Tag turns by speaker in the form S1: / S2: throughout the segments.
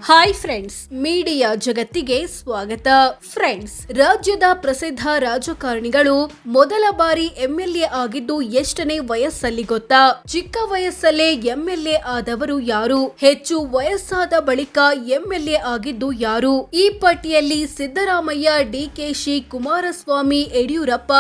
S1: Hi friends, media ಜಗತ್ತಿಗೆ ಸ್ವಾಗತ. Friends, ರಾಜ್ಯದ ಪ್ರಸಿದ್ಧ ರಾಜಕಾರಣಿಗಳು ಮೊದಲ ಬಾರಿ ಎಂಎಲ್ಎ ಆಗಿದ್ದು ಎಷ್ಟನೇ ವಯಸ್ಸಲ್ಲಿ ಗೊತ್ತಾ? ಚಿಕ್ಕ ವಯಸ್ಸಲ್ಲೇ ಎಂಎಲ್ಎ ಆದವರು ಯಾರು? ಹೆಚ್ಚು ವಯಸ್ಸಾದ ಬಳಿಕ ಎಂಎಲ್ಎ ಆಗಿದ್ದು ಯಾರು? ಈ ಪಟ್ಟಿಯಲ್ಲಿ ಸಿದ್ದರಾಮಯ್ಯ, ಡಿಕೆಶಿ, ಕುಮಾರಸ್ವಾಮಿ, ಯಡಿಯೂರಪ್ಪ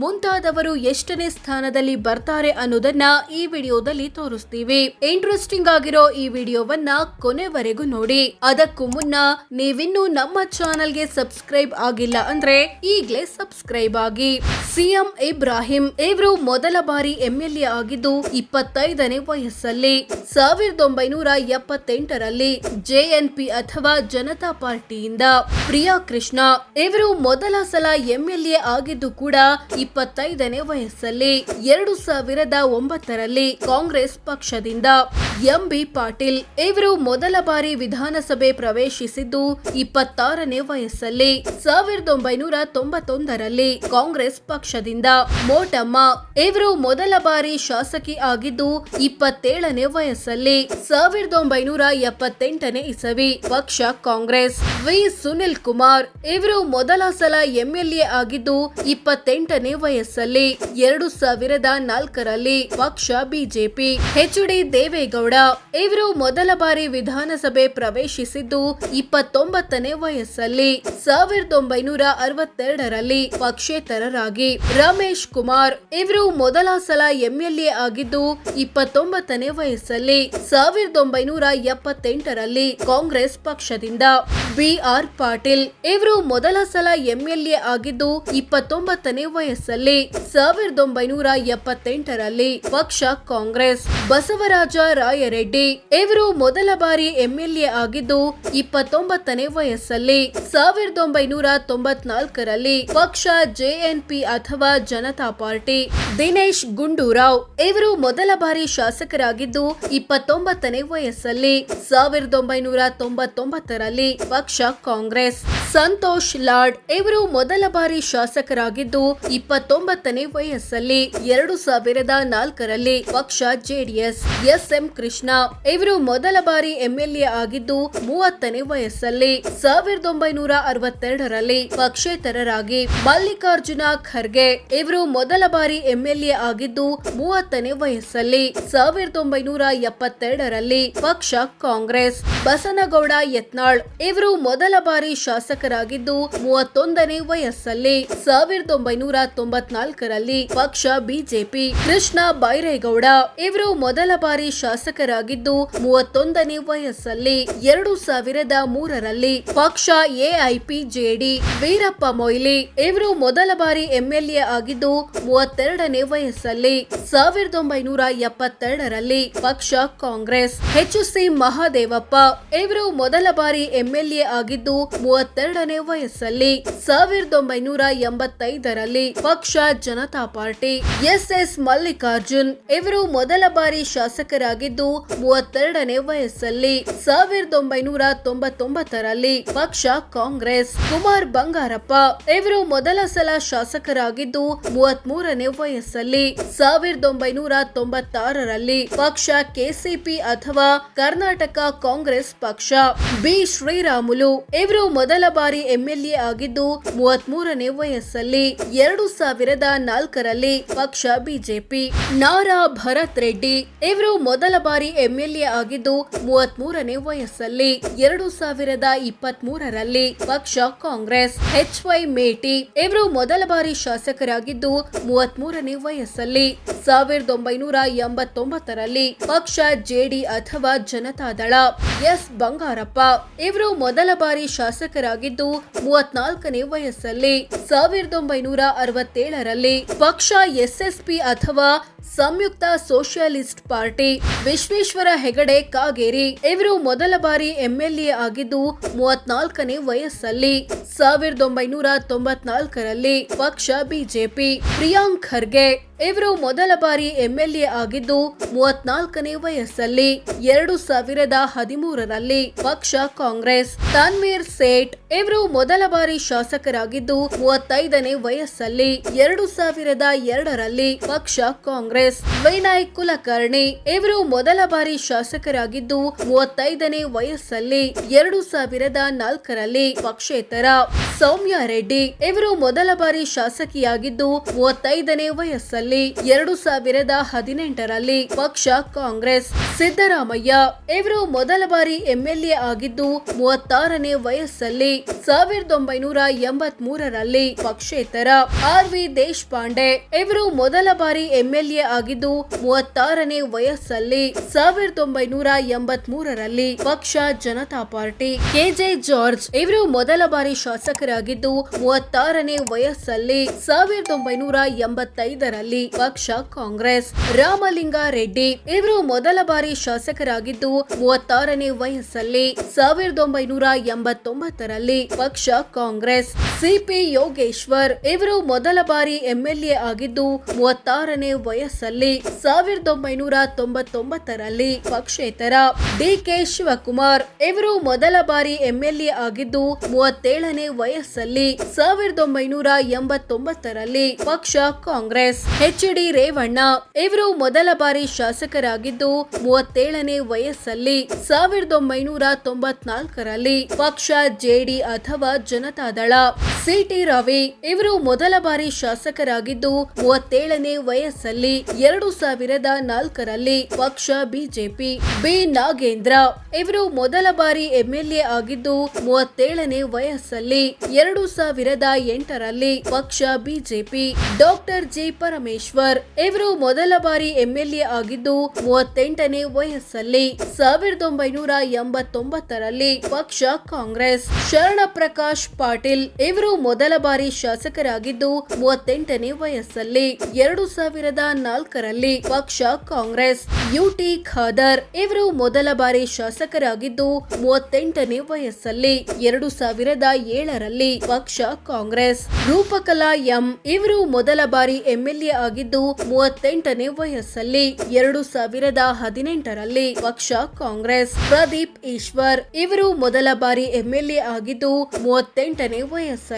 S1: ಮುಂತಾದವರು ಎಷ್ಟನೇ ಸ್ಥಾನದಲ್ಲಿ ಬರ್ತಾರೆ ಅನ್ನೋದನ್ನ ಈ ವಿಡಿಯೋದಲ್ಲಿ ತೋರಿಸ್ತೀವಿ. ಇಂಟ್ರೆಸ್ಟಿಂಗ್ ಆಗಿರೋ ಈ ವಿಡಿಯೋವನ್ನ ಕೊನೆವರೆಗೂ ನೋಡಿ. ಅದಕ್ಕೂ ಮುನ್ನ ನೀವಿನ್ನೂ ನಮ್ಮ ಚಾನೆಲ್ಗೆ ಸಬ್ಸ್ಕ್ರೈಬ್ ಆಗಿಲ್ಲ ಅಂದ್ರೆ ಈಗಲೇ ಸಬ್ಸ್ಕ್ರೈಬ್ ಆಗಿ. ಸಿಎಂ ಇಬ್ರಾಹಿಂ ಇವರು ಮೊದಲ ಬಾರಿ ಎಂಎಲ್ಎ ಆಗಿದ್ದು 25ನೇ ವಯಸ್ಸಲ್ಲಿ 1978ರಲ್ಲಿ ಜೆಎನ್ಪಿ ಅಥವಾ ಜನತಾ ಪಾರ್ಟಿಯಿಂದ. ಪ್ರಿಯಾ ಕೃಷ್ಣ ಇವರು ಮೊದಲ ಸಲ ಎಂಎಲ್ಎ ಆಗಿದ್ದು ಕೂಡ 25ನೇ ವಯಸ್ಸಲ್ಲಿ 2009ರಲ್ಲಿ ಕಾಂಗ್ರೆಸ್ ಪಕ್ಷದಿಂದ. ಎಂಬಿ ಪಾಟೀಲ್ ಇವರು ಮೊದಲ ಬಾರಿ ವಿಧಾನಸಭೆ ಪ್ರವೇಶಿಸಿದ್ದು 26ನೇ ವಯಸ್ಸಲ್ಲಿ 1991ರಲ್ಲಿ ಕಾಂಗ್ರೆಸ್ ಪಕ್ಷದಿಂದ. ಮೋಟಮ್ಮ ಇವರು ಮೊದಲ ಬಾರಿ ಶಾಸಕಿ ಆಗಿದ್ದು 27ನೇ ವಯಸ್ಸಲ್ಲಿ 1978ನೇ ಇಸವಿ, ಪಕ್ಷ ಕಾಂಗ್ರೆಸ್. ವಿ ಸುನಿಲ್ ಕುಮಾರ್ ಇವರು ಮೊದಲ ಸಲ ಎಂಎಲ್ಎ ಆಗಿದ್ದು 28ನೇ ವಯಸ್ಸಲ್ಲಿ 2004ರಲ್ಲಿ, ಪಕ್ಷ ಬಿಜೆಪಿ. ಎಚ್ ಡಿ ದೇವೇಗೌಡ ಇವರು ಮೊದಲ ಬಾರಿ ವಿಧಾನಸಭೆ ಪ್ರವೇಶಿಸಿದ್ದು 29ನೇ ವಯಸ್ಸಲ್ಲಿ 1962ರಲ್ಲಿ, ಪಕ್ಷೇತರರಾಗಿ. ರಮೇಶ್ ಕುಮಾರ್ ಇವರು ಮೊದಲ ಸಲ ಎಂಎಲ್ಎ ಆಗಿದ್ದು 29ನೇ ವಯಸ್ಸಲ್ಲಿ 1978ರಲ್ಲಿ, ಕಾಂಗ್ರೆಸ್ ಪಕ್ಷದಿಂದ. ಬಿಆರ್ ಪಾಟೀಲ್ ಇವರು ಮೊದಲ ಸಲ ಎಂಎಲ್ಎ ಆಗಿದ್ದು 29ನೇ ವಯಸ್ಸಲ್ಲಿ 1978ರಲ್ಲಿ, ಪಕ್ಷ ಕಾಂಗ್ರೆಸ್. ಬಸವರಾಜ ರಾಯರೆಡ್ಡಿ ಇವರು ಮೊದಲ ಬಾರಿ ಎಂಎಲ್ಎ ಆಗಿದ್ದು 29ನೇ ವಯಸ್ಸಲ್ಲಿ 1994ರಲ್ಲಿ, ಪಕ್ಷ ಜೆಎನ್ಪಿ ಅಥವಾ ಜನತಾ ಪಾರ್ಟಿ. ದಿನೇಶ್ ಗುಂಡೂರಾವ್ ಇವರು ಮೊದಲ ಬಾರಿ ಶಾಸಕರಾಗಿದ್ದು 29ನೇ ವಯಸ್ಸಲ್ಲಿ 1999ರಲ್ಲಿ, ಪಕ್ಷ ಕಾಂಗ್ರೆಸ್. ಸಂತೋಷ್ ಲಾಡ್ ಇವರು ಮೊದಲ ಬಾರಿ ಶಾಸಕರಾಗಿದ್ದು 29ನೇ ವಯಸ್ಸಲ್ಲಿ 2004ರಲ್ಲಿ, ಪಕ್ಷ ಜೆಡಿಎಸ್. ಎಸ್.ಎಂ. ಕೃಷ್ಣ ಇವರು ಮೊದಲ ಬಾರಿ ಎಂಎಲ್ಎ ಆಗಿದ್ದು 30ನೇ ವಯಸ್ಸಲ್ಲಿ 1962ರಲ್ಲಿ, ಪಕ್ಷೇತರರಾಗಿ. ಮಲ್ಲಿಕಾರ್ಜುನ ಖರ್ಗೆ ಇವರು ಮೊದಲ ಬಾರಿ ಎಂಎಲ್ಎ ಆಗಿದ್ದು 30ನೇ ವಯಸ್ಸಲ್ಲಿ 1972ರಲ್ಲಿ, ಪಕ್ಷ ಕಾಂಗ್ರೆಸ್. ಬಸನಗೌಡ ಯತ್ನಾಳ್ ಇವರು ಮೊದಲ ಬಾರಿ ಶಾಸಕರಾಗಿದ್ದು 31ನೇ ವಯಸ್ಸಲ್ಲಿ 1994ರಲ್ಲಿ, ಪಕ್ಷ ಬಿಜೆಪಿ. ಕೃಷ್ಣ ಬೈರೇಗೌಡ ಇವರು ಮೊದಲ ಬಾರಿ ಶಾಸಕರಾಗಿದ್ದು 31ನೇ ವಯಸ್ಸಲ್ಲಿ 2003ರಲ್ಲಿ, ಪಕ್ಷ ಎಐಪಿಜೆಡಿ. ವೀರಪ್ಪ ಮೊಯ್ಲಿ ಇವರು ಮೊದಲ ಬಾರಿ ಎಂಎಲ್ಎ ಆಗಿದ್ದು 32ನೇ ವಯಸ್ಸಲ್ಲಿ 1972ರಲ್ಲಿ, ಪಕ್ಷ ಕಾಂಗ್ರೆಸ್. ಎಚ್.ಸಿ. ಮಹದೇವಪ್ಪ ಇವರು ಮೊದಲ ಬಾರಿ ಎಂಎಲ್ಎ ಆಗಿದ್ದು 32ನೇ ವಯಸ್ಸಲ್ಲಿ 1985ರಲ್ಲಿ, ಪಕ್ಷ ಜನತಾ ಪಾರ್ಟಿ. ಎಸ್.ಎಸ್. ಮಲ್ಲಿಕಾರ್ಜುನ್ ಇವರು ಮೊದಲ ಬಾರಿ ಶಾಸಕರಾಗಿದ್ದು 32ನೇ ವಯಸ್ಸಲ್ಲಿ 1999ರಲ್ಲಿ, ಪಕ್ಷ ಕಾಂಗ್ರೆಸ್. ಕುಮಾರ್ ಬಂಗಾರಪ್ಪ ಇವರು ಮೊದಲ ಸಲ ಶಾಸಕರಾಗಿದ್ದು 33ನೇ ವಯಸ್ಸಲ್ಲಿ 1996ರಲ್ಲಿ, ಪಕ್ಷ ಕೆಸಿಪಿ ಅಥವಾ ಕರ್ನಾಟಕ ಕಾಂಗ್ರೆಸ್ ಪಕ್ಷ. ಬಿ ಶ್ರೀರಾಮುಲು ಇವರು ಮೊದಲ ಬಾರಿ ಎಂಎಲ್ಎ ಆಗಿದ್ದು 33ನೇ ವಯಸ್ಸಲ್ಲಿ 2004ರಲ್ಲಿ, ಪಕ್ಷ ಬಿಜೆಪಿ. ನಾರಾ ಭರತ್ ರೆಡ್ಡಿ ಇವರು ಮೊದಲ ಬಾರಿ ಎಂಎಲ್ಎ ಆಗಿದ್ದು 33ನೇ ವಯಸ್ಸಲ್ಲಿ 2023ರಲ್ಲಿ, ಪಕ್ಷ ಕಾಂಗ್ರೆಸ್. ಎಚ್.ವೈ. ಮೇಟಿ ಇವರು ಮೊದಲ ಬಾರಿ ಶಾಸಕರಾಗಿದ್ದು 33ನೇ ವಯಸ್ಸಲ್ಲಿ 1989ರಲ್ಲಿ, ಪಕ್ಷ ಜೆಡಿ ಅಥವಾ ಜನತಾದಳ. ಎಸ್. ಬಂಗಾರಪ್ಪ ಇವರು ಮೊದಲ ಬಾರಿ ಶಾಸಕರಾಗಿದ್ದು 34ನೇ ವಯಸ್ಸಲ್ಲಿ 1967ರಲ್ಲಿ, ಪಕ್ಷ ಎಸ್ಎಸ್ಪಿ ಅಥವಾ ಸಂಯುಕ್ತ ಸೋಷಿಯಲಿಸ್ಟ್ ಪಾರ್ಟಿ. ವಿಶ್ವೇಶ್ವರ ಹೆಗಡೆ ಕಾಗೇರಿ ಇವರು ಮೊದಲ ಬಾರಿ ಎಂಎಲ್ಎ ಆಗಿದ್ದು 34ನೇ ವಯಸ್ಸಲ್ಲಿ 1994ರಲ್ಲಿ, ಪಕ್ಷ ಬಿಜೆಪಿ. ಪ್ರಿಯಾಂಕ್ ಖರ್ಗೆ ಇವರು ಮೊದಲ ಬಾರಿ ಎಂಎಲ್ಎ ಆಗಿದ್ದು 34ನೇ ವಯಸ್ಸಲ್ಲಿ 2013ರಲ್ಲಿ, ಪಕ್ಷ ಕಾಂಗ್ರೆಸ್. ತನ್ವೀರ್ ಸೇಠ್ ಇವರು ಮೊದಲ ಬಾರಿ ಶಾಸಕರಾಗಿದ್ದು 35ನೇ ವಯಸ್ಸಲ್ಲಿ 2002ರಲ್ಲಿ, ಪಕ್ಷ ಕಾಂಗ್ರೆಸ್. ಕಾಂಗ್ರೆಸ್. ವಿನಯ್ ಕುಲಕರ್ಣಿ ಇವರು ಮೊದಲ ಬಾರಿ ಶಾಸಕರಾಗಿದ್ದು 35ನೇ ವಯಸ್ಸಲ್ಲಿ 2004ರಲ್ಲಿ ಪಕ್ಷೇತರ. ಸೌಮ್ಯ ರೆಡ್ಡಿ ಇವರು ಮೊದಲ ಬಾರಿ ಶಾಸಕಿಯಾಗಿದ್ದು 35ನೇ ವಯಸ್ಸಲ್ಲಿ 2018ರಲ್ಲಿ ಪಕ್ಷ ಕಾಂಗ್ರೆಸ್. ಸಿದ್ದರಾಮಯ್ಯ ಇವರು ಮೊದಲ ಬಾರಿ ಎಂಎಲ್ಎ ಆಗಿದ್ದು 36ನೇ ವಯಸ್ಸಲ್ಲಿ 1983ರಲ್ಲಿ ಪಕ್ಷೇತರ. ಆರ್.ವಿ. ದೇಶಪಾಂಡೆ ಇವರು ಮೊದಲ ಬಾರಿ ಎಂಎಲ್ಎ ಆಗಿದ್ದು 36ನೇ ವಯಸ್ಸಲ್ಲಿ 1983ರಲ್ಲಿ ಪಕ್ಷ ಜನತಾ ಪಾರ್ಟಿ. ಕೆಜೆ ಜಾರ್ಜ್ ಇವರು ಮೊದಲ ಬಾರಿ ಶಾಸಕರಾಗಿದ್ದು 36ನೇ ವಯಸ್ಸಲ್ಲಿ 1985ರಲ್ಲಿ ಪಕ್ಷ ಕಾಂಗ್ರೆಸ್. ರಾಮಲಿಂಗಾರೆಡ್ಡಿ ಇವರು ಮೊದಲ ಬಾರಿ ಶಾಸಕರಾಗಿದ್ದು 36ನೇ ವಯಸ್ಸಲ್ಲಿ 1989ರಲ್ಲಿ ಪಕ್ಷ ಕಾಂಗ್ರೆಸ್. ಸಿಪಿ ಯೋಗೇಶ್ವರ್ ಇವರು ಮೊದಲ ಬಾರಿ ಎಂಎಲ್ಎ ಆಗಿದ್ದು 36ನೇ ವಯಸ್ಸಲ್ಲಿ 1999ರಲ್ಲಿ ಪಕ್ಷೇತರ. ಡಿಕೆ ಶಿವಕುಮಾರ್ ಇವರು ಮೊದಲ ಬಾರಿ ಎಂಎಲ್ಎ ಆಗಿದ್ದು 37ನೇ ವಯಸ್ಸಲ್ಲಿ 1989ರಲ್ಲಿ ಪಕ್ಷ ಕಾಂಗ್ರೆಸ್. ಎಚ್.ಡಿ. ರೇವಣ್ಣ ಇವರು ಮೊದಲ ಬಾರಿ ಶಾಸಕರಾಗಿದ್ದು 37ನೇ ವಯಸ್ಸಲ್ಲಿ 1994ರಲ್ಲಿ ಪಕ್ಷ ಜೆಡಿ ಅಥವಾ ಜನತಾದಳ. ಸಿ.ಟಿ. ರವಿ ಇವರು ಮೊದಲ ಬಾರಿ ಶಾಸಕರಾಗಿದ್ದು 37ನೇ ವಯಸ್ಸಲ್ಲಿ 2004ರಲ್ಲಿ ಪಕ್ಷ ಬಿಜೆಪಿ. ಬಿ. ನಾಗೇಂದ್ರ ಇವರು ಮೊದಲ ಬಾರಿ ಎಂಎಲ್ಎ ಆಗಿದ್ದು 37ನೇ ವಯಸ್ಸಲ್ಲಿ 2008ರಲ್ಲಿ ಪಕ್ಷ ಬಿಜೆಪಿ. Doctor G. ಪರಮೇಶ್ವರ್ ಇವರು ಮೊದಲ ಬಾರಿ ಎಂಎಲ್ಎ ಆಗಿದ್ದು 38ನೇ ವಯಸ್ಸಲ್ಲಿ 1989ರಲ್ಲಿ ಪಕ್ಷ ಕಾಂಗ್ರೆಸ್. ಶರಣ ಪ್ರಕಾಶ್ ಪಾಟೀಲ್ ಇವರು ಮೊದಲ ಬಾರಿ ಶಾಸಕರಾಗಿದ್ದು 38ನೇ ವಯಸ್ಸಲ್ಲಿ 2004ರಲ್ಲಿ ಪಕ್ಷ ಕಾಂಗ್ರೆಸ್. ಯುಟಿ ಖಾದರ್ ಇವರು ಮೊದಲ ಬಾರಿ ಶಾಸಕರಾಗಿದ್ದು 38ನೇ ವಯಸ್ಸಲ್ಲಿ 2007ರಲ್ಲಿ ಪಕ್ಷ ಕಾಂಗ್ರೆಸ್. ರೂಪಕಲಾ ಎಂ ಇವರು ಮೊದಲ ಬಾರಿ ಎಂಎಲ್ಎ ಆಗಿದ್ದು 38ನೇ ವಯಸ್ಸಲ್ಲಿ 2018ರಲ್ಲಿ ಪಕ್ಷ ಕಾಂಗ್ರೆಸ್. ಪ್ರದೀಪ್ ಈಶ್ವರ್ ಇವರು ಮೊದಲ ಬಾರಿ ಎಂಎಲ್ಎ ಆಗಿದ್ದು 38ನೇ ವಯಸ್ಸಲ್ಲಿ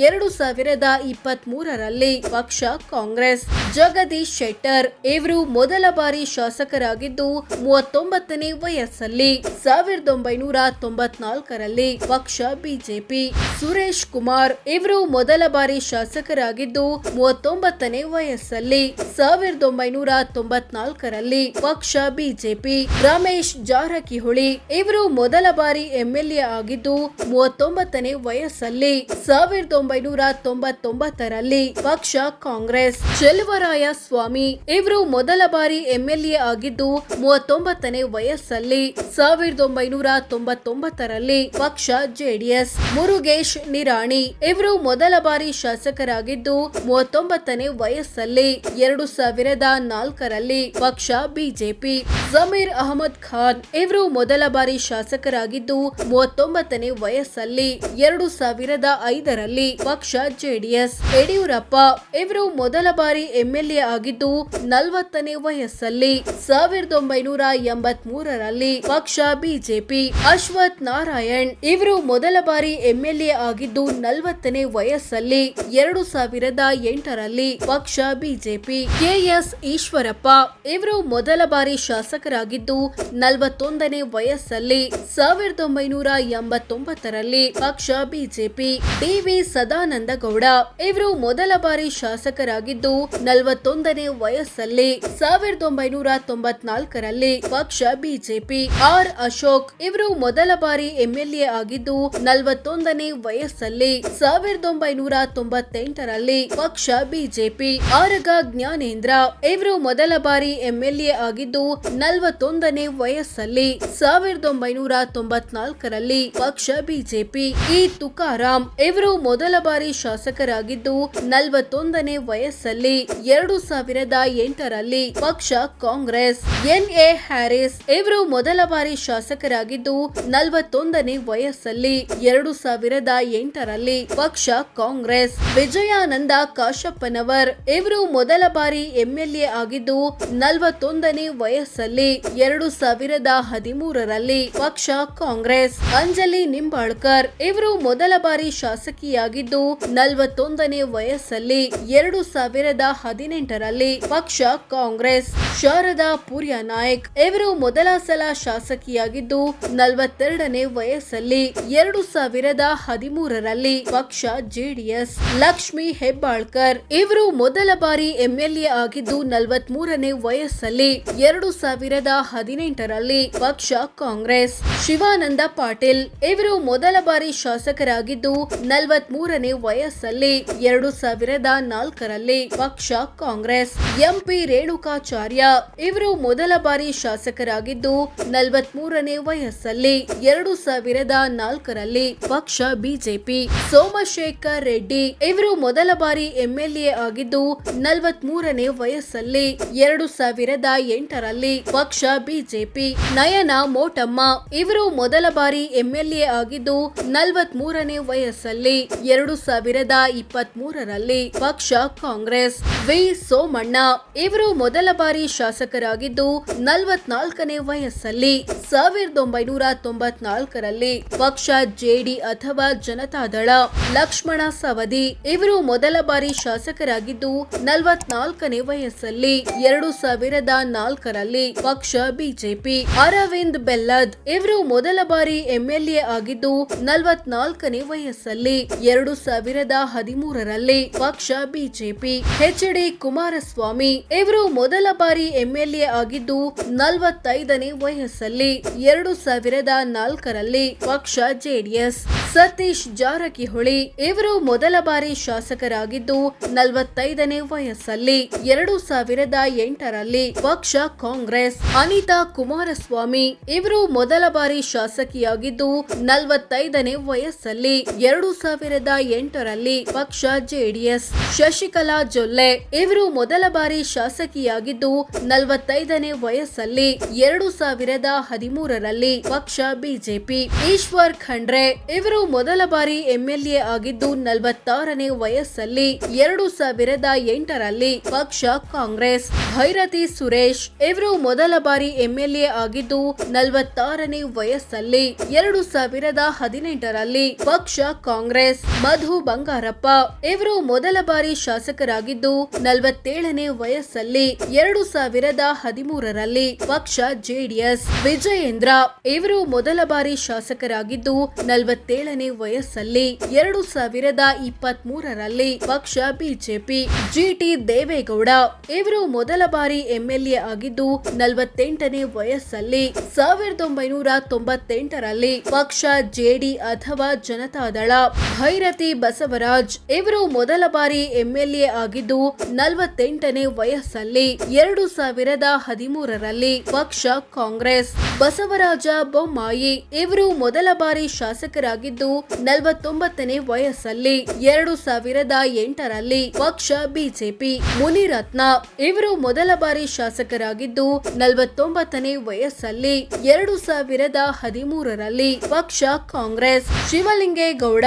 S1: 2023ರಲ್ಲಿ ಪಕ್ಷ ಕಾಂಗ್ರೆಸ್. ಜಗದೀಶ್ ಶೆಟ್ಟರ್ ಇವರು ಮೊದಲ ಬಾರಿ ಶಾಸಕರಾಗಿದ್ದು 39ನೇ ವಯಸ್ಸಲ್ಲಿ 1994ರಲ್ಲಿ ಪಕ್ಷ ಬಿಜೆಪಿ. ಸುರೇಶ್ ಕುಮಾರ್ ಇವರು ಮೊದಲ ಬಾರಿ ಶಾಸಕರಾಗಿದ್ದು 39ನೇ ವಯಸ್ಸಲ್ಲಿ 1994ರಲ್ಲಿ ಪಕ್ಷ ಬಿಜೆಪಿ. ರಮೇಶ್ ಜಾರಕಿಹೊಳಿ ಇವರು ಮೊದಲ ಬಾರಿ ಎಂಎಲ್ಎ ಆಗಿದ್ದು 39ನೇ ವಯಸ್ಸಲ್ಲಿ 1999ರಲ್ಲಿ ಪಕ್ಷ ಕಾಂಗ್ರೆಸ್. ಚೆಲುವರಾಯ ಸ್ವಾಮಿ ಇವರು ಮೊದಲ ಬಾರಿ ಎಂಎಲ್ಎ ಆಗಿದ್ದು 39ನೇ ವಯಸ್ಸಲ್ಲಿ 1999ರಲ್ಲಿ ಪಕ್ಷ ಜೆಡಿಎಸ್. ಮುರುಗೇಶ್ ನಿರಾಣಿ ಇವರು ಮೊದಲ ಬಾರಿ ಶಾಸಕರಾಗಿದ್ದು 39ನೇ ವಯಸ್ಸಲ್ಲಿ 2004ರಲ್ಲಿ ಪಕ್ಷ ಬಿಜೆಪಿ. ಜಮೀರ್ ಅಹಮದ್ ಖಾನ್ ಇವರು ಮೊದಲ ಬಾರಿ ಶಾಸಕರಾಗಿದ್ದು 39ನೇ ವಯಸ್ಸಲ್ಲಿ 2005ರಲ್ಲಿ ಪಕ್ಷ ಜೆಡಿಎಸ್. ಯಡಿಯೂರಪ್ಪ ಇವರು ಮೊದಲ ಬಾರಿ ಎಂಎಲ್ಎ ಆಗಿದ್ದು 40ನೇ ವಯಸ್ಸಲ್ಲಿ 1983ರಲ್ಲಿ ಪಕ್ಷ ಬಿಜೆಪಿ. ಅಶ್ವಥ್ ನಾರಾಯಣ್ ಇವರು ಮೊದಲ ಬಾರಿ ಎಂಎಲ್ಎ ಆಗಿದ್ದು 40ನೇ ವಯಸ್ಸಲ್ಲಿ 2008ರಲ್ಲಿ ಪಕ್ಷ ಬಿಜೆಪಿ. ಕೆಎಸ್ ಈಶ್ವರಪ್ಪ ಇವರು ಮೊದಲ ಬಾರಿ ಶಾಸಕರಾಗಿದ್ದು 41ನೇ ವಯಸ್ಸಲ್ಲಿ 1989ರಲ್ಲಿ ಪಕ್ಷ ಬಿಜೆಪಿ. ಡಿ.ವಿ. ಸದಾನಂದಗೌಡ ಇವರು ಮೊದಲ ಬಾರಿ ಶಾಸಕರಾಗಿದ್ದು 41ನೇ ವಯಸ್ಸಲ್ಲಿ 1994ರಲ್ಲಿ ಪಕ್ಷ ಬಿಜೆಪಿ. ಆರ್. ಅಶೋಕ್ ಇವರು ಮೊದಲ ಬಾರಿ ಎಂಎಲ್ಎ ಆಗಿದ್ದು 41ನೇ ವಯಸ್ಸಲ್ಲಿ 1998ರಲ್ಲಿ ಪಕ್ಷ ಬಿಜೆಪಿ. ಆರಗ ಜ್ಞಾನೇಂದ್ರ ಇವರು ಮೊದಲ ಬಾರಿ ಎಂಎಲ್ಎ ಆಗಿದ್ದು 41ನೇ ವಯಸ್ಸಲ್ಲಿ 1994ರಲ್ಲಿ ಪಕ್ಷ ಬಿಜೆಪಿ. ಇ. ತುಕಾರಾಂ ಇವರು ಮೊದಲ ಬಾರಿ ಶಾಸಕರಾಗಿದ್ದು 41ನೇ ವಯಸ್ಸಲ್ಲಿ 2008ರಲ್ಲಿ ಪಕ್ಷ ಕಾಂಗ್ರೆಸ್. ಎನ್.ಎ. ಹ್ಯಾರಿಸ್ ಇವರು ಮೊದಲ ಬಾರಿ ಶಾಸಕರಾಗಿದ್ದು 41ನೇ ವಯಸ್ಸಲ್ಲಿ 2008ರಲ್ಲಿ ಪಕ್ಷ ಕಾಂಗ್ರೆಸ್. ವಿಜಯಾನಂದ ಕಾಶಪ್ಪನವರ್ ಇವರು ಮೊದಲ ಬಾರಿ ಎಂಎಲ್ಎ ಆಗಿದ್ದು 41ನೇ ವಯಸ್ಸಲ್ಲಿ ವಯಸ್ಸಲ್ಲಿ 2013ರಲ್ಲಿ ಪಕ್ಷ ಕಾಂಗ್ರೆಸ್. ಅಂಜಲಿ ನಿಂಬಾಳ್ಕರ್ ಇವರು ಮೊದಲ ಬಾರಿ ಶಾಸಕಿಯಾಗಿದ್ದು 41ನೇ ವಯಸ್ಸಲ್ಲಿ 2018ರಲ್ಲಿ ಪಕ್ಷ ಕಾಂಗ್ರೆಸ್. ಶಾರದಾ ಪೂರ್ಯ ನಾಯಕ್ ಇವರು ಮೊದಲ ಸಲ ಶಾಸಕಿಯಾಗಿದ್ದು 42ನೇ ವಯಸ್ಸಲ್ಲಿ 2013ರಲ್ಲಿ ಪಕ್ಷ ಜೆಡಿಎಸ್. ಲಕ್ಷ್ಮಿ ಹೆಬ್ಬಾಳ್ಕರ್ ಇವರು ಮೊದಲ ಬಾರಿ ಎಂಎಲ್ಎ ಆಗಿದ್ದು 43ನೇ ವಯಸ್ಸಲ್ಲಿ 2018ರಲ್ಲಿ ಪಕ್ಷ ಕಾಂಗ್ರೆಸ್. ಶಿವಾನಂದ ಪಾಟೀಲ್ ಇವರು ಮೊದಲ ಬಾರಿ ಶಾಸಕರಾಗಿದ್ದು 43ನೇ ವಯಸ್ಸಲ್ಲಿ 2004ರಲ್ಲಿ ಪಕ್ಷ ಕಾಂಗ್ರೆಸ್. ಎಂಪಿ ರೇಣುಕಾಚಾರ್ಯ ಇವರು ಮೊದಲ ಬಾರಿ ಶಾಸಕರಾಗಿದ್ದು 43ನೇ ವಯಸ್ಸಲ್ಲಿ 2004ರಲ್ಲಿ ಪಕ್ಷ ಬಿಜೆಪಿ. ಸೋಮಶೇಖರ್ ರೆಡ್ಡಿ ಇವರು ಮೊದಲ ಬಾರಿ ಎಂಎಲ್ಎ ಆಗಿದ್ದು 43ನೇ ವಯಸ್ಸಲ್ಲಿ 2008ರಲ್ಲಿ ಪಕ್ಷ ಬಿಜೆಪಿ. ನಯನ ಮೋಟಮ್ಮ ಇವರು ಮೊದಲ ಬಾರಿ ಎಂಎಲ್ಎ ಆಗಿದ್ದು 43ನೇ ವಯಸ್ಸಲ್ಲಿ 2023ರಲ್ಲಿ ಪಕ್ಷ ಕಾಂಗ್ರೆಸ್. ವಿ ಸೋಮಣ್ಣ ಇವರು ಮೊದಲ ಬಾರಿ ಶಾಸಕರಾಗಿದ್ದು 44ನೇ ವಯಸ್ಸಲ್ಲಿ 1994ರಲ್ಲಿ ಪಕ್ಷ ಜೆಡಿ ಅಥವಾ ಜನತಾದಳ. ಲಕ್ಷ್ಮಣ ಸವದಿ ಇವರು ಮೊದಲ ಬಾರಿ ಶಾಸಕರಾಗಿದ್ದು 44ನೇ ವಯಸ್ಸಲ್ಲಿ 2004ರಲ್ಲಿ ಪಕ್ಷ ಬಿಜೆಪಿ. ಅರವಿಂದ್ ಬೆಲ್ಲದ್ ಇವರು ಮೊದಲ ಬಾರಿ ಎಂಎಲ್ಎ ಆಗಿದ್ದು 44ನೇ ವಯಸ್ಸಲ್ಲಿ 2013ರಲ್ಲಿ ಪಕ್ಷ ಬಿಜೆಪಿ. ಎಚ್ ಡಿ ಕುಮಾರಸ್ವಾಮಿ ಇವರು ಮೊದಲ ಬಾರಿ ಎಂಎಲ್ಎ ಆಗಿದ್ದು 45ನೇ ವಯಸ್ಸಲ್ಲಿ 2004ರಲ್ಲಿ ಪಕ್ಷ ಜೆಡಿಎಸ್. ಸತೀಶ್ ಜಾರಕಿಹೊಳಿ ಇವರು ಮೊದಲ ಬಾರಿ ಶಾಸಕರಾಗಿದ್ದು 45ನೇ ವಯಸ್ಸಲ್ಲಿ 2008ರಲ್ಲಿ ಪಕ್ಷ ಕಾಂಗ್ರೆಸ್. ಅನಿತಾ ಕುಮಾರಸ್ವಾಮಿ ಇವರು ಮೊದಲ ಬಾರಿ ಶಾಸಕಿಯಾಗಿದ್ದು 45ನೇ ವಯಸ್ಸಲ್ಲಿ 2008ರಲ್ಲಿ ಪಕ್ಷ ಜೆಡಿಎಸ್. ಶಶಿಕಲಾ ಜೊಲ್ಲೆ ಇವರು ಮೊದಲ ಬಾರಿ ಶಾಸಕಿಯಾಗಿದ್ದು 45ನೇ ವಯಸ್ಸಲ್ಲಿ 2013ರಲ್ಲಿ ಪಕ್ಷ ಬಿಜೆಪಿ. ಈಶ್ವರ್ ಖಂಡ್ರೆ ಇವರು ಮೊದಲ ಬಾರಿ ಎಂಎಲ್ಎ ಆಗಿದ್ದು 46ನೇ ವಯಸ್ಸಲ್ಲಿ 2008ರಲ್ಲಿ ಪಕ್ಷ ಕಾಂಗ್ರೆಸ್. ಭೈರತಿ ಸುರೇಶ್ ಇವರು ಮೊದಲ ಬಾರಿ ಎಂಎಲ್ಎ ಆಗಿದ್ದು 46ನೇ ವಯಸ್ಸಲ್ಲಿ 2018ರಲ್ಲಿ ಪಕ್ಷ ಕಾಂಗ್ರೆಸ್. ಮಧು ಬಂಗಾರಪ್ಪ ಇವರು ಮೊದಲ ಬಾರಿ ಶಾಸಕರಾಗಿದ್ದು 47ನೇ ವಯಸ್ಸಲ್ಲಿ 2013ರಲ್ಲಿ ಪಕ್ಷ ಜೆಡಿಎಸ್. ವಿಜಯೇಂದ್ರ ಇವರು ಮೊದಲ ಬಾರಿ ಶಾಸಕರಾಗಿದ್ದು 47ನೇ ವಯಸ್ಸಲ್ಲಿ 2023ರಲ್ಲಿ ಪಕ್ಷ ಬಿಜೆಪಿ. ಜಿಟಿ ದೇವೇಗೌಡ ಇವರು ಮೊದಲ ಬಾರಿ ಎಂಎಲ್ಎ ಆಗಿದ್ದು 48ನೇ ವಯಸ್ಸಲ್ಲಿ 1998ರಲ್ಲಿ ಪಕ್ಷ ಜೆಡಿ ಅಥವಾ ಜನತಾದಳ. ಭೈರತಿ ಬಸವರಾಜ್ ಇವರು ಮೊದಲ ಬಾರಿ ಎಂಎಲ್ಎ ಆಗಿದ್ದು 48ನೇ ವಯಸ್ಸಲ್ಲಿ 2013ರಲ್ಲಿ ಪಕ್ಷ ಕಾಂಗ್ರೆಸ್. ಬಸವರಾಜ ಬೊಮ್ಮಾಯಿ ಇವರು ಮೊದಲ ಬಾರಿ ಶಾಸಕರಾಗಿದ್ದು 49ನೇ ವಯಸ್ಸಲ್ಲಿ 2008ರಲ್ಲಿ ಪಕ್ಷ ಬಿಜೆಪಿ. ಮುನಿರತ್ನ ಇವರು ಮೊದಲ ಬಾರಿ ಶಾಸಕರಾಗಿದ್ದು 49ನೇ ವಯಸ್ಸಲ್ಲಿ 2013ರಲ್ಲಿ ಪಕ್ಷ ಕಾಂಗ್ರೆಸ್. ಶಿವಲಿಂಗೇಗೌಡ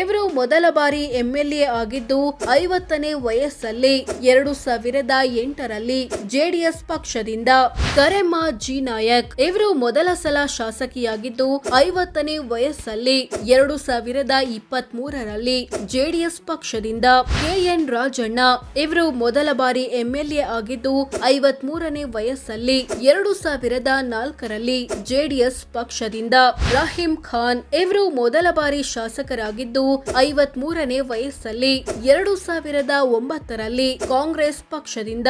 S1: ಇವರು ಮೊದಲ ಬಾರಿ ಎಂಎಲ್ಎ ಆಗಿದ್ದು 50ನೇ ವಯಸ್ಸಲ್ಲಿ 2008ರಲ್ಲಿ ಜೆಡಿಎಸ್ ಪಕ್ಷದಿಂದ. ಕರೆಮ್ಮ ಜಿ ನಾಯಕ್ ಇವರು ಮೊದಲ ಸಲ ಶಾಸಕಿಯಾಗಿದ್ದು 50ನೇ ವಯಸ್ಸಲ್ಲಿ 2023ರಲ್ಲಿ ಜೆಡಿಎಸ್ ಪಕ್ಷದಿಂದ. ಕೆಎನ್ ರಾಜಣ್ಣ ಇವರು ಮೊದಲ ಬಾರಿ ಎಂಎಲ್ಎ ಆಗಿದ್ದು 53ನೇ ವಯಸ್ಸಲ್ಲಿ 2004ರಲ್ಲಿ ಜೆಡಿಎಸ್ ಪಕ್ಷದಿಂದ. ರಹೀಂ ಖಾನ್ ಇವರು ಮೊದಲ ಬಾರಿ ಶಾಸಕರಾಗಿದ್ದು 53ನೇ ವಯಸ್ಸಲ್ಲಿ 2009ರಲ್ಲಿ ಕಾಂಗ್ರೆಸ್ ಪಕ್ಷದಿಂದ.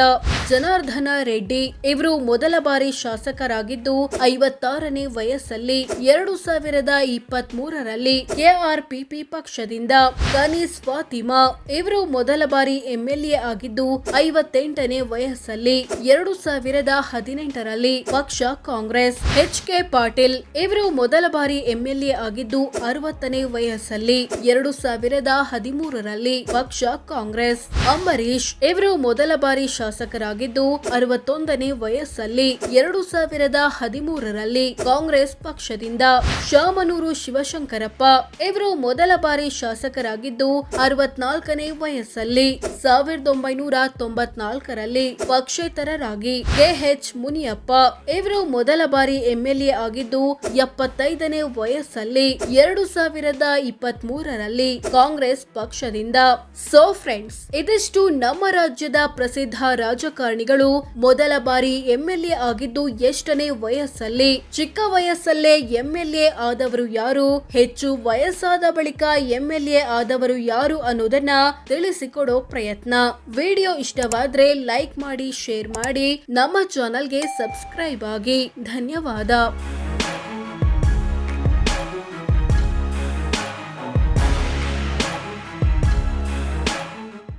S1: ಜನಾರ್ದನ ರೆಡ್ಡಿ ಇವರು ಮೊದಲ ಬಾರಿ ಶಾಸಕರಾಗಿದ್ದು 56ನೇ ವಯಸ್ಸಲ್ಲಿ 2023ರಲ್ಲಿ ಕೆಆರ್ಪಿಪಿ ಪಕ್ಷದಿಂದ. ಕನೀಸ್ ಫಾತಿಮಾ ಇವರು ಮೊದಲ ಬಾರಿ ಎಂಎಲ್ಎ ಆಗಿದ್ದು 58ನೇ ವಯಸ್ಸಲ್ಲಿ 2018ರಲ್ಲಿ ಪಕ್ಷ ಕಾಂಗ್ರೆಸ್. ಎಚ್ ಕೆ ಪಾಟೀಲ್ ಇವರು ಮೊದಲ ಬಾರಿ ಎಂಎಲ್ಎ ಆಗಿದ್ದು 60ನೇ ವಯಸ್ಸಲ್ಲಿ 2013ರಲ್ಲಿ ಪಕ್ಷ ಕಾಂಗ್ರೆಸ್. ಅಂಬರೀಶ್ ಇವರು ಮೊದಲ ಬಾರಿ ಶಾಸಕರಾಗಿದ್ದು 61ನೇ ವಯಸ್ಸಲ್ಲಿ 2013ರಲ್ಲಿ ಕಾಂಗ್ರೆಸ್ ಪಕ್ಷದಿಂದ. ಶಾಮನೂರು ಶಿವಶಂಕರಪ್ಪ ಇವರು ಮೊದಲ ಬಾರಿ ಶಾಸಕರಾಗಿದ್ದು 64ನೇ ವಯಸ್ಸಲ್ಲಿ. 1994ರಲ್ಲಿ ಪಕ್ಷೇತರರಾಗಿ. ಕೆಎಚ್ ಮುನಿಯಪ್ಪ ಇವರು ಮೊದಲ ಬಾರಿ ಎಂಎಲ್ಎ ಆಗಿದ್ದು 75ನೇ ವಯಸ್ಸಲ್ಲಿ. 2023ರಲ್ಲಿ ಕಾಂಗ್ರೆಸ್ ಪಕ್ಷದಿಂದ. ಸೋ ಫ್ರೆಂಡ್ಸ್, ಇದಿಷ್ಟು ನಮ್ಮ ರಾಜ್ಯದ ಪ್ರಸಿದ್ಧ ರಾಜಕಾರಣಿಗಳು ಮೊದಲ ಬಾರಿ ಎಂಎಲ್ಎ ಆಗಿದ್ದು ಎಷ್ಟನೇ ವಯಸ್ಸಲ್ಲಿ, ಚಿಕ್ಕ ವಯಸ್ಸಲ್ಲೇ ಎಂಎಲ್ಎ ಆದವರು ಯಾರು, ಹೆಚ್ಚು ವಯಸ್ಸಾದ ಬಳಿಕ ಎಂಎಲ್ಎ ಆದವರು ಯಾರು ಅನ್ನೋದನ್ನ ತಿಳಿಸಿಕೊಡೋ ಪ್ರಯತ್ನ. ವಿಡಿಯೋ ಇಷ್ಟವಾದ್ರೆ ಲೈಕ್ ಮಾಡಿ, ಶೇರ್ ಮಾಡಿ, ನಮ್ಮ ಚಾನೆಲ್ಗೆ ಸಬ್ಸ್ಕ್ರೈಬ್ ಆಗಿ. ಧನ್ಯವಾದ.